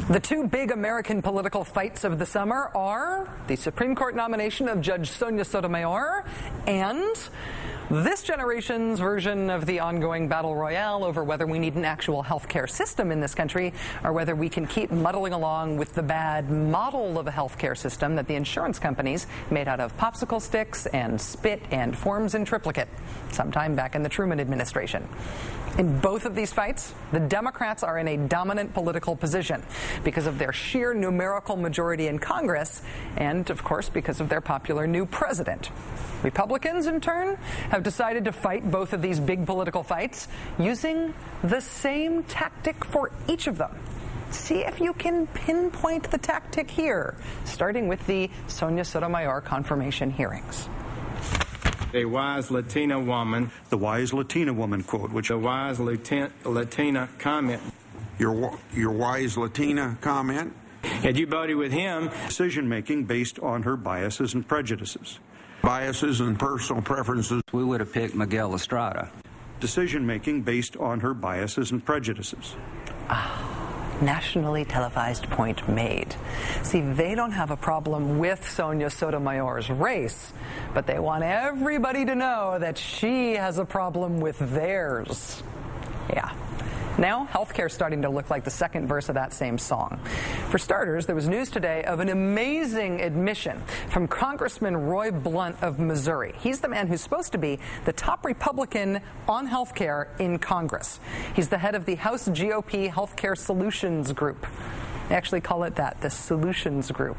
The two big American political fights of the summer are the Supreme Court nomination of Judge Sonia Sotomayor and this generation's version of the ongoing battle royale over whether we need an actual health care system in this country or whether we can keep muddling along with the bad model of a health care system that the insurance companies made out of popsicle sticks and spit and forms in triplicate sometime back in the Truman administration. In both of these fights, the Democrats are in a dominant political position because of their sheer numerical majority in Congress and, of course, because of their popular new president. Republicans, in turn, have decided to fight both of these big political fights using the same tactic for each of them. See if you can pinpoint the tactic here, starting with the Sonia Sotomayor confirmation hearings. A wise Latina woman. The wise Latina woman quote, which the wise Latina comment. Your wise Latina comment. Had you voted with him? Decision-making based on her biases and prejudices. Biases and personal preferences. We would have picked Miguel Estrada. Decision-making based on her biases and prejudices. Nationally televised point made. See, they don't have a problem with Sonia Sotomayor's race, but they want everybody to know that she has a problem with theirs. Yeah. Now, healthcare's starting to look like the second verse of that same song. For starters, there was news today of an amazing admission from Congressman Roy Blunt of Missouri. He's the man who's supposed to be the top Republican on healthcare in Congress. He's the head of the House GOP Healthcare Solutions Group. They actually call it that, the Solutions Group.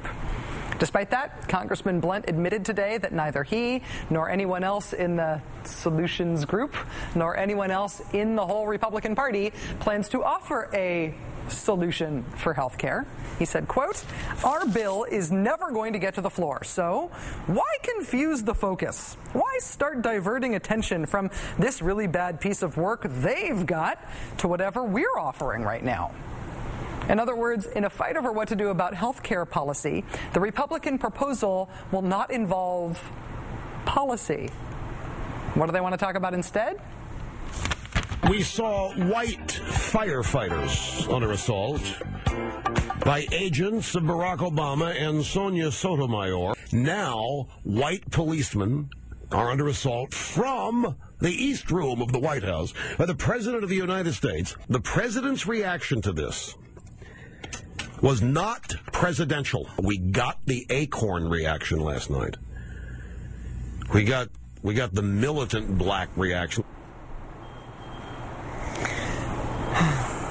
Despite that, Congressman Blunt admitted today that neither he nor anyone else in the Solutions Group nor anyone else in the whole Republican Party plans to offer a solution for health care. He said, quote, "Our bill is never going to get to the floor, so why confuse the focus? Why start diverting attention from this really bad piece of work they've got to whatever we're offering right now?" In other words, in a fight over what to do about health care policy, the Republican proposal will not involve policy. What do they want to talk about instead? We saw white firefighters under assault by agents of Barack Obama and Sonia Sotomayor. Now, white policemen are under assault from the East Room of the White House by the President of the United States. The President's reaction to this was not presidential. We got the acorn reaction last night. We got the militant black reaction.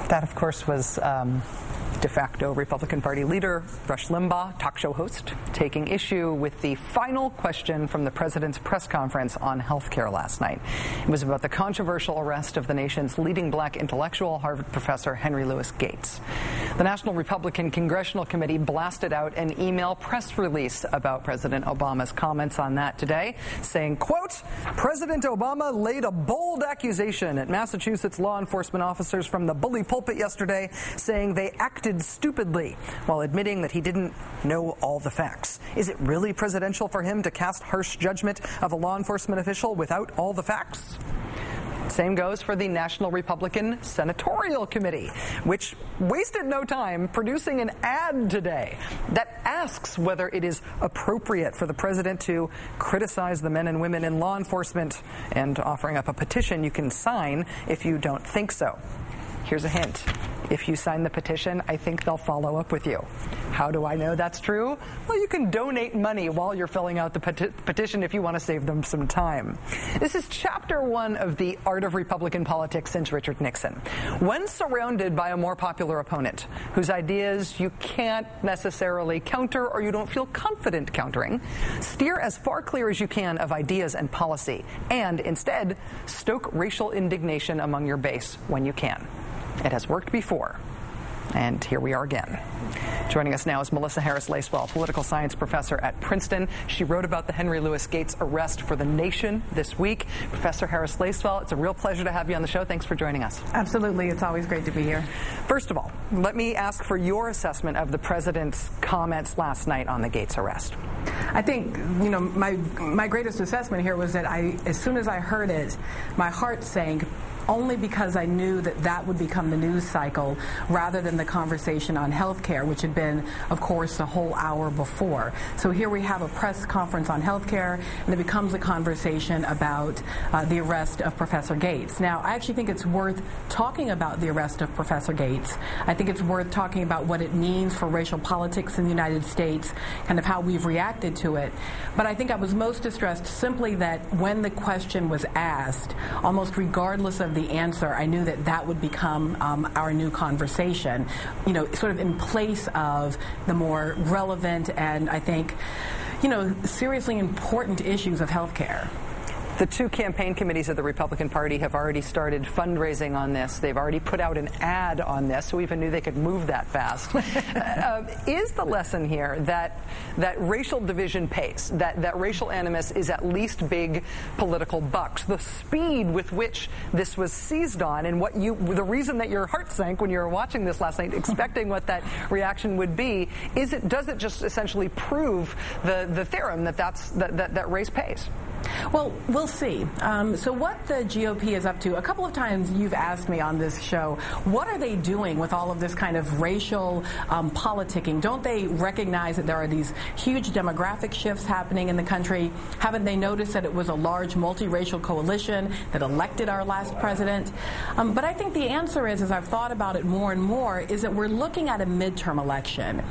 That, of course, was de facto Republican Party leader Rush Limbaugh, talk show host, taking issue with the final question from the president's press conference on health care last night. It was about the controversial arrest of the nation's leading black intellectual, Harvard professor Henry Louis Gates. The National Republican Congressional Committee blasted out an email press release about President Obama's comments on that today, saying, quote, "President Obama laid a bold accusation at Massachusetts law enforcement officers from the bully pulpit yesterday, saying they acted stupidly while admitting that he didn't know all the facts. Is it really presidential for him to cast harsh judgment of a law enforcement official without all the facts?" Same goes for the National Republican Senatorial Committee, which wasted no time producing an ad today that asks whether it is appropriate for the president to criticize the men and women in law enforcement and offering up a petition you can sign if you don't think so. Here's a hint. If you sign the petition, I think they'll follow up with you. How do I know that's true? Well, you can donate money while you're filling out the petition if you want to save them some time. This is chapter 1 of the Art of Republican Politics since Richard Nixon. When surrounded by a more popular opponent whose ideas you can't necessarily counter or you don't feel confident countering, steer as far clear as you can of ideas and policy, and instead stoke racial indignation among your base when you can. It has worked before, and here we are again. Joining us now is Melissa Harris-Lacewell, political science professor at Princeton. She wrote about the Henry Louis Gates arrest for The Nation this week. Professor Harris-Lacewell, it's a real pleasure to have you on the show. Thanks for joining us. Absolutely. It's always great to be here. First of all, let me ask for your assessment of the president's comments last night on the Gates arrest. I think, my greatest assessment here was that as soon as I heard it, my heart sank only because I knew that that would become the news cycle rather than the conversation on health care, which had been, of course, a whole hour before. So here we have a press conference on health care, and it becomes a conversation about the arrest of Professor Gates. Now, I actually think it's worth talking about the arrest of Professor Gates. I think it's worth talking about what it means for racial politics in the United States, kind of how we've reacted to it. But I think I was most distressed simply that when the question was asked, almost regardless of the answer, I knew that that would become our new conversation, you know, sort of in place of the more relevant and, I think, you know, seriously important issues of health care. The two campaign committees of the Republican Party have already started fundraising on this. They've already put out an ad on this, so we even knew they could move that fast. Is the lesson here that racial division pays, that racial animus is at least big political bucks? The speed with which this was seized on, and the reason that your heart sank when you were watching this last night, expecting what that reaction would be, does it just essentially prove the theorem that race pays? Well, we'll see. So what the GOP is up to, a couple of times you've asked me on this show, what are they doing with all of this kind of racial politicking? Don't they recognize that there are these huge demographic shifts happening in the country? Haven't they noticed that it was a large multiracial coalition that elected our last president? But I think the answer is, as I've thought about it more and more, is that we're looking at a midterm election.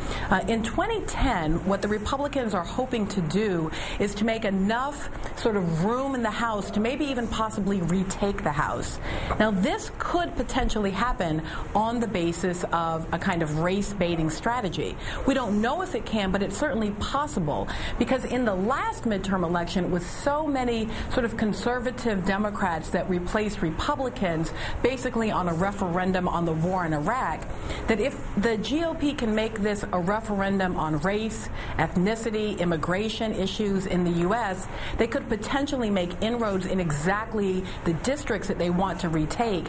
In 2010, what the Republicans are hoping to do is to make enough sort of room in the House to maybe even possibly retake the House. Now, this could potentially happen on the basis of a kind of race-baiting strategy. We don't know if it can, but it's certainly possible, because in the last midterm election, with so many sort of conservative Democrats that replaced Republicans basically on a referendum on the war in Iraq, that if the GOP can make this a referendum on race, ethnicity, immigration issues in the U.S., they could potentially make inroads in exactly the districts that they want to retake,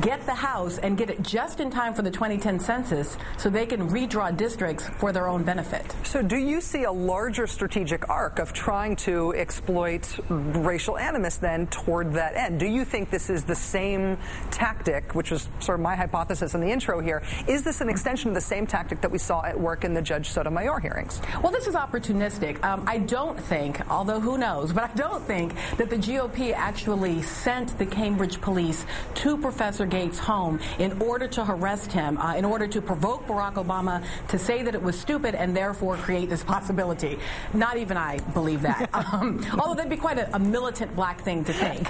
get the House, and get it just in time for the 2010 census so they can redraw districts for their own benefit. So do you see a larger strategic arc of trying to exploit racial animus then toward that end? Do you think this is the same tactic, which was sort of my hypothesis in the intro here? Is this an extension of the same tactic that we saw at work in the Judge Sotomayor hearings? Well, this is opportunistic. I don't think, although who knows, but I don't think that the GOP actually sent the Cambridge police to Professor Gates' home in order to arrest him, in order to provoke Barack Obama to say that it was stupid and therefore create this possibility. Not even I believe that. Although that'd be quite a militant black thing to think.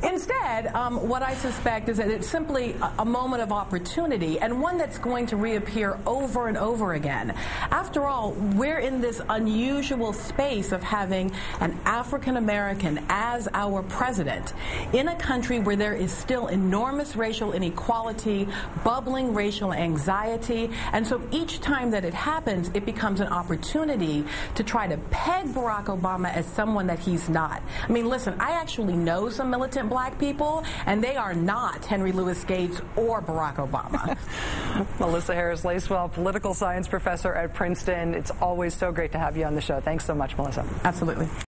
Instead, what I suspect is that it's simply a moment of opportunity, and one that's going to reappear over and over again. After all, we're in this unusual space of having an African American as our president in a country where there is still enormous racial inequality, bubbling racial anxiety, and so each time that it happens, it becomes an opportunity to try to peg Barack Obama as someone that he's not. I mean, listen, I actually know some militant black people, and they are not Henry Louis Gates or Barack Obama. Melissa Harris-Lacewell, political science professor at Princeton. It's always so great to have you on the show. Thanks so much, Melissa. Absolutely.